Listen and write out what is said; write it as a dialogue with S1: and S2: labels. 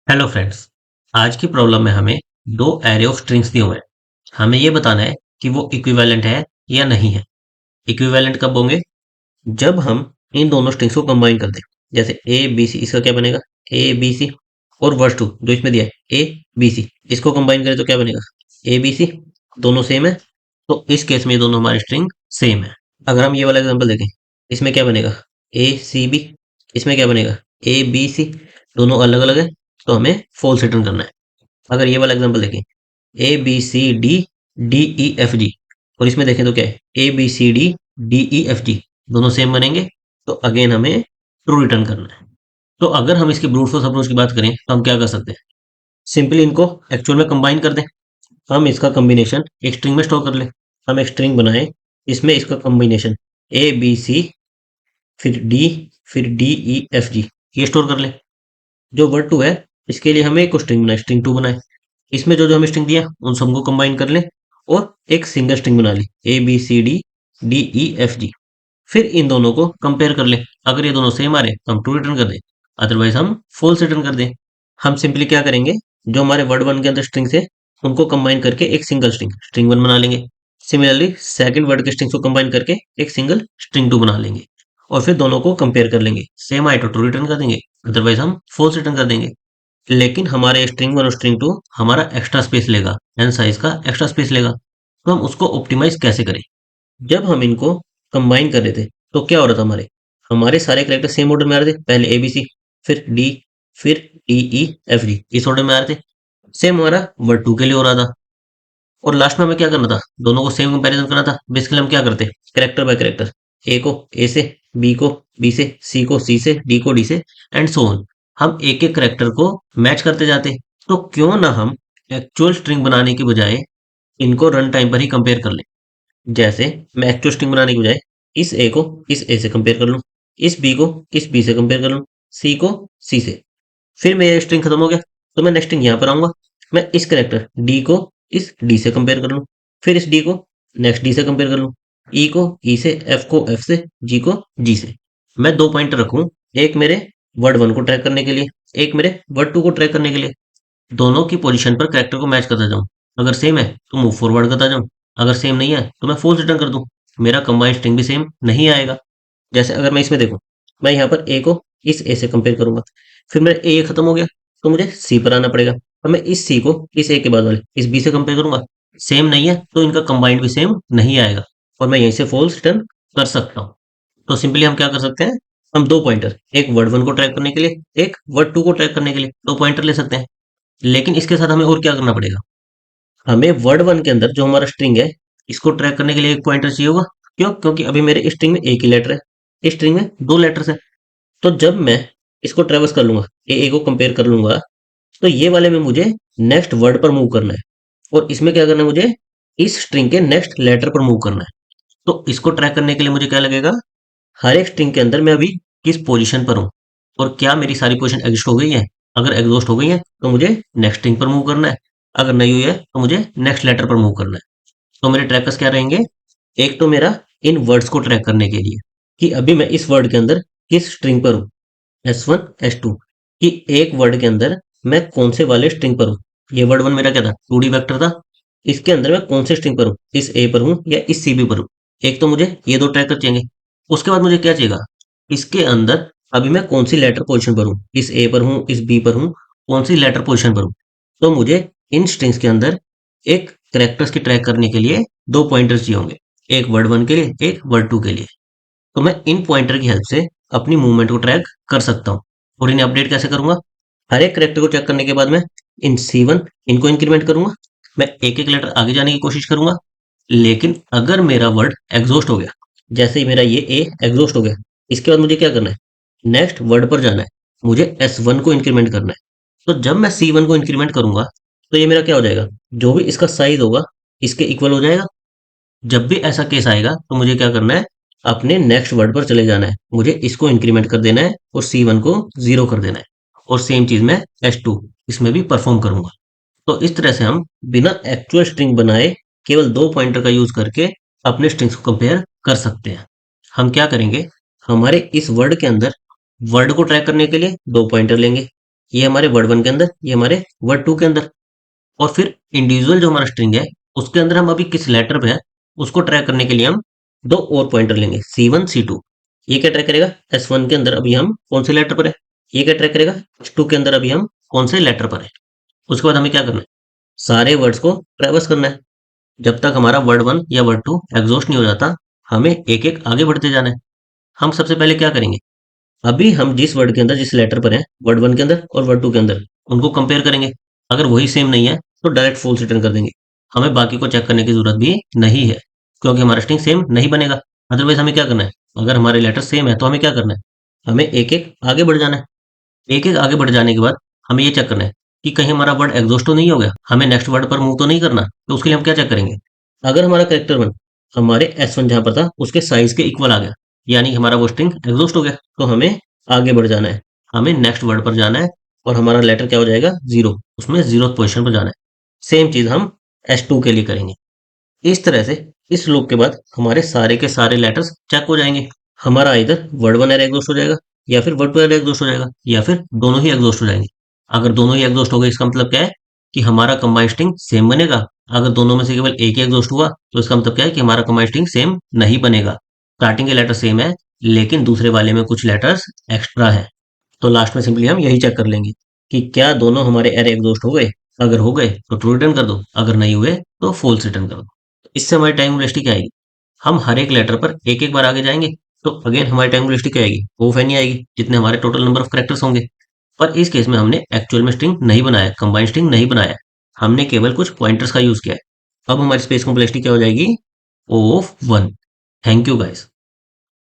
S1: Hello friends. आज की problem में हमें दो एरे ऑफ स्ट्रिंग्स दिए हुए हैं। हमें ये बताना है कि वो इक्विवेलेंट है या नहीं है। इक्विवेलेंट कब होंगे? जब हम इन दोनों स्ट्रिंग्स को कंबाइन कर दें। जैसे ए बी सी, इसका क्या बनेगा? A B C. और वर्स टू जो इसमें दिया है ए बी सी, इसको कंबाइन करें तो क्या बनेगा? A B C. दोनों सेम है, तो इस केस में ये दोनों हमारी स्ट्रिंग सेम है। अगर हम ये वाला एग्जांपल देखें, इसमें क्या बनेगा? A C B. इसमें क्या बनेगा? A B C. दोनों अलग अलग है, तो हमें फॉल्स रिटर्न करना है। अगर ये वाला एग्जांपल देखें, A B C D D E F G, और इसमें देखें तो क्या है? A B C D D E F G. दोनों सेम बनेंगे, तो अगेन हमें ट्रू रिटर्न करना है। तो अगर हम इसकी ब्रूट फोर्स अप्रोच की बात करें तो हम क्या कर सकते हैं? सिंपली इनको एक्चुअल में कंबाइन कर दें। हम इसका कॉम्बिनेशन एक स्ट्रिंग में स्टोर कर लें। हम एक स्ट्रिंग बनाएं, इसमें इसका कॉम्बिनेशन ए बी सी, फिर डी, फिर डी ई एफ जी, ये स्टोर कर लें। जो वर्ड टू है, इसके लिए हमें एक स्ट्रिंग बनाए, स्ट्रिंग टू बनाए। इसमें जो जो हमें स्ट्रिंग दिया उन सबको कंबाइन कर लें और एक सिंगल स्ट्रिंग बना ली, A B C D D E F G. फिर इन दोनों को कंपेयर कर लें। अगर ये दोनों सेम आ रहे हैं तो हम ट्रू रिटर्न कर दें, अदरवाइज हम फॉल्स रिटर्न कर दें। हम सिंपली क्या करेंगे, जो हमारे वर्ड वन के अंदर स्ट्रिंग्स है उनको कंबाइन करके एक सिंगल स्ट्रिंग स्ट्रिंग वन बना लेंगे। सिमिलरली सेकंड वर्ड के स्ट्रिंग्स को कंबाइन करके एक सिंगल स्ट्रिंग टू बना लेंगे, और फिर दोनों को कंपेयर कर लेंगे। सेम आए तो ट्रू रिटर्न कर देंगे, अदरवाइज हम फॉल्स रिटर्न कर देंगे। लेकिन हमारे स्ट्रिंग वन और स्ट्रिंग टू हमारा एक्स्ट्रा स्पेस लेगा, एन साइज का एक्स्ट्रा स्पेस लेगा। तो हम उसको ऑप्टिमाइज कैसे करें? जब हम इनको कंबाइन कर रहे थे तो क्या हो रहा था? हमारे सारे कैरेक्टर सेम ऑर्डर में आ रहे थे। पहले ए बी सी, फिर डी, फिर डी ई एफ जी, इस ऑर्डर में आ रहे थे। सेम हमारा वर्ड टू के लिए हो रहा था। और लास्ट में हमें क्या करना था? दोनों को सेम कंपैरिजन करना था। बेसिकली हम क्या करते? कैरेक्टर बाय कैरेक्टर, ए को ए से, बी को बी से, सी को सी से, डी को डी से, एंड सो ऑन। हम एक एक कैरेक्टर को मैच करते जाते। तो क्यों ना हम एक्चुअल स्ट्रिंग बनाने की बजाय इनको रन टाइम पर ही कंपेयर कर लें। जैसे मैं एक्चुअल स्ट्रिंग बनाने की बजाय इस ए को इस ए से कंपेयर कर लूं, इस बी को इस बी से कंपेयर कर लूं, सी को सी से। फिर मेरा स्ट्रिंग खत्म हो गया, तो मैं नेक्स्ट स्ट्रिंग यहाँ पर आऊंगा। मैं इस कैरेक्टर डी को इस डी से कंपेयर कर लूं, फिर इस डी को नेक्स्ट डी से कंपेयर कर लूं, ई को ई से, एफ को एफ से, जी को जी से। मैं दो पॉइंटर रखूं, एक मेरे वर्ड वन को ट्रैक करने के लिए, एक मेरे वर्ड टू को ट्रैक करने के लिए। दोनों की पोजीशन पर कैरेक्टर को मैच करता जाऊं। अगर सेम है तो मूव फॉरवर्ड करता जाऊं, अगर सेम नहीं है तो मैं फॉल्स रिटर्न कर दूं। मेरा कंबाइंड स्ट्रिंग भी सेम नहीं आएगा। जैसे अगर मैं इसमें देखूं, मैं यहाँ पर ए को इस ए से कंपेयर करूंगा, फिर मेरा ए खत्म हो गया तो मुझे सी पर आना पड़ेगा। अब मैं इस सी को इस ए के बाद वाले इस बी से कंपेयर करूंगा, सेम नहीं है तो इनका कंबाइंड भी सेम नहीं आएगा, और मैं यहीं से फॉल्स रिटर्न कर सकता हूँ। तो सिंपली हम क्या कर सकते हैं, हम दो पॉइंटर, एक वर्ड वन को ट्रैक करने के लिए, एक वर्ड टू को ट्रैक करने के लिए दो पॉइंटर ले सकते हैं। लेकिन इसके साथ हमें और क्या करना पड़ेगा? हमें वर्ड वन के अंदर जो हमारा स्ट्रिंग है, इसको ट्रैक करने के लिए एक पॉइंटर चाहिए होगा। क्यों? क्योंकि अभी मेरे स्ट्रिंग में एक ही लेटर है, इस स्ट्रिंग में दो लेटर्स है। तो जब मैं इसको ट्रेवर्स कर लूंगा, ए को कंपेयर कर लूंगा, तो ये वाले में मुझे नेक्स्ट वर्ड पर मूव करना है, और इसमें क्या करना है? मुझे इस स्ट्रिंग के नेक्स्ट लेटर पर मूव करना है। तो इसको ट्रैक करने के लिए मुझे क्या लगेगा? हर एक स्ट्रिंग के अंदर मैं अभी किस पोजीशन पर हूँ, और क्या मेरी सारी पोजीशन एग्जिस्ट हो गई है। अगर एग्जॉस्ट हो गई है तो मुझे नेक्स्ट स्ट्रिंग पर मूव करना है, अगर नहीं हुई है तो मुझे नेक्स्ट लेटर पर मूव करना है। तो मेरे ट्रैकर्स क्या रहेंगे? एक तो मेरा इन वर्ड्स को ट्रैक करने के लिए कि अभी मैं इस वर्ड के अंदर किस स्ट्रिंग पर हूँ, एस वन एस टू, कि एक वर्ड के अंदर मैं कौन से वाले स्ट्रिंग पर हूँ। ये वर्ड वन मेरा क्या था? 2D वेक्टर था। इसके अंदर मैं कौन से स्ट्रिंग पर हूँ, इस ए पर हूँ या इस सी बी पर हूँ। एक तो मुझे ये दो ट्रैकर चाहिए। उसके बाद मुझे क्या चाहिएगा? इसके अंदर अभी मैं कौन सी लेटर पोजीशन पर हूँ, इस ए पर हूँ, इस बी पर हूँ, कौन सी लेटर पोजीशन पर हूँ। तो मुझे इन स्ट्रिंग्स के अंदर एक करेक्टर्स की ट्रैक करने के लिए दो पॉइंटर्स चाहिए होंगे, एक वर्ड वन के लिए, एक वर्ड टू के लिए। तो मैं इन पॉइंटर की हेल्प से अपनी मूवमेंट को ट्रैक कर सकता हूँ। और इन्हें अपडेट कैसे करूंगा? हर एक करेक्टर को चेक करने के बाद मैं इन C1 इनको इंक्रीमेंट करूंगा। मैं एक एक लेटर आगे जाने की कोशिश करूंगा। लेकिन अगर मेरा वर्ड एग्जॉस्ट हो गया, जैसे ही मेरा ये ए एग्जॉस्ट हो गया, इसके बाद मुझे क्या करना है? नेक्स्ट वर्ड पर जाना है, मुझे S1 को इंक्रीमेंट करना है। तो जब मैं C1 को इंक्रीमेंट करूंगा, तो ये मेरा क्या हो जाएगा? जो भी इसका साइज होगा इसके इक्वल हो जाएगा। जब भी ऐसा केस आएगा तो मुझे क्या करना है? अपने नेक्स्ट वर्ड पर चले जाना है, मुझे इसको इंक्रीमेंट कर देना है और C1 को 0 कर देना है। और सेम चीज मैं S2 इसमें भी परफॉर्म करूंगा। तो इस तरह से हम बिना एक्चुअल स्ट्रिंग बनाए केवल दो पॉइंटर का यूज करके अपने स्ट्रिंग्स को कंपेयर कर सकते हैं। हम क्या करेंगे? हमारे इस वर्ड के अंदर वर्ड को ट्रैक करने के लिए दो पॉइंटर लेंगे, ये हमारे वर्ड वन के अंदर, ये हमारे वर्ड टू के अंदर। और फिर इंडिविजुअल जो हमारा स्ट्रिंग है उसके अंदर हम अभी किस लेटर पे है उसको ट्रैक करने के लिए हम दो और पॉइंटर लेंगे C1 C2। ये क्या ट्रैक करेगा, S1 के अंदर अभी हम कौन से लेटर पर है, ये क्या ट्रैक करेगा, S2 के अंदर अभी हम कौन से लेटर पर है। उसके बाद हमें क्या करना है, सारे वर्ड्स को ट्रैवर्स करना है। जब तक हमारा वर्ड वन या वर्ड टू एग्जॉस्ट नहीं हो जाता, हमें एक एक आगे बढ़ते जाना है। हम सबसे पहले क्या करेंगे, अभी हम जिस वर्ड के अंदर जिस लेटर पर है वर्ड वन के अंदर और वर्ड टू के अंदर, उनको कंपेयर करेंगे। अगर वही सेम नहीं है तो डायरेक्ट फॉल्स रिटर्न कर देंगे। हमें बाकी को चेक करने की जरूरत भी नहीं है, क्योंकि हमारा स्ट्रिंग सेम नहीं बनेगा। अदरवाइज हमें क्या करना है, अगर हमारे लेटर सेम है तो हमें क्या करना है, हमें एक एक आगे बढ़ जाना है। एक एक आगे बढ़ जाने के बाद हमें ये चेक करना है कि कहीं हमारा वर्ड एग्जॉस्ट तो नहीं हो गया, हमें नेक्स्ट वर्ड पर मूव तो नहीं करना। तो उसके लिए हम क्या चेक करेंगे, अगर हमारा करेक्टर वन हमारे S1 जहां पर था उसके साइज के इक्वल आ गया, यानी हमारा वो स्ट्रिंग एग्जॉस्ट हो गया, तो हमें आगे बढ़ जाना है, हमें नेक्स्ट वर्ड पर जाना है। और हमारा लेटर क्या हो जाएगा, जीरो, उसमें जीरो पोजीशन पर जाना है। सेम चीज हम S2 के लिए करेंगे। इस तरह से इस लूप के बाद हमारे सारे के सारे लेटर्स चेक हो जाएंगे। हमारा इधर वर्ड वन एरे एग्जॉस्ट हो जाएगा, या फिर वर्ड टू एरे एग्जॉस्ट हो जाएगा, या फिर दोनों ही एग्जॉस्ट हो जाएंगे। अगर दोनों ही एग्जॉस्ट हो गए इसका मतलब क्या है कि हमारा कंबाइंड स्ट्रिंग सेम बनेगा। अगर दोनों में से केवल एक ही एग्जॉस्ट हुआ तो इसका मतलब क्या है कि हमारा कंबाइंड स्ट्रिंग सेम नहीं बनेगा। स्टार्टिंग के लेटर सेम है लेकिन दूसरे वाले में कुछ लेटर्स एक्स्ट्रा है। तो लास्ट में सिंपली हम यही चेक कर लेंगे कि क्या दोनों हमारे एरे एग्जॉस्ट हो गए। अगर हो गए तो ट्रू रिटर्न कर दो, अगर नहीं हुए तो फॉल्स रिटर्न कर दो। इससे हमारी टाइम वेस्टिंग क्या आएगी, हम हर एक लेटर पर एक एक बार आगे जाएंगे, तो अगेन हमारी टाइम वेस्टिंग क्या आएगी, वो नहीं आएगी जितने हमारे टोटल नंबर ऑफ कैरेक्टर्स होंगे। पर इस केस में हमने एक्चुअल में स्ट्रिंग नहीं बनाया, कंबाइंड स्ट्रिंग नहीं बनाया, हमने केवल कुछ पॉइंटर्स का यूज किया है। अब हमारी स्पेस कॉम्प्लेक्सिटी क्या हो जाएगी, O of 1। Thank you guys.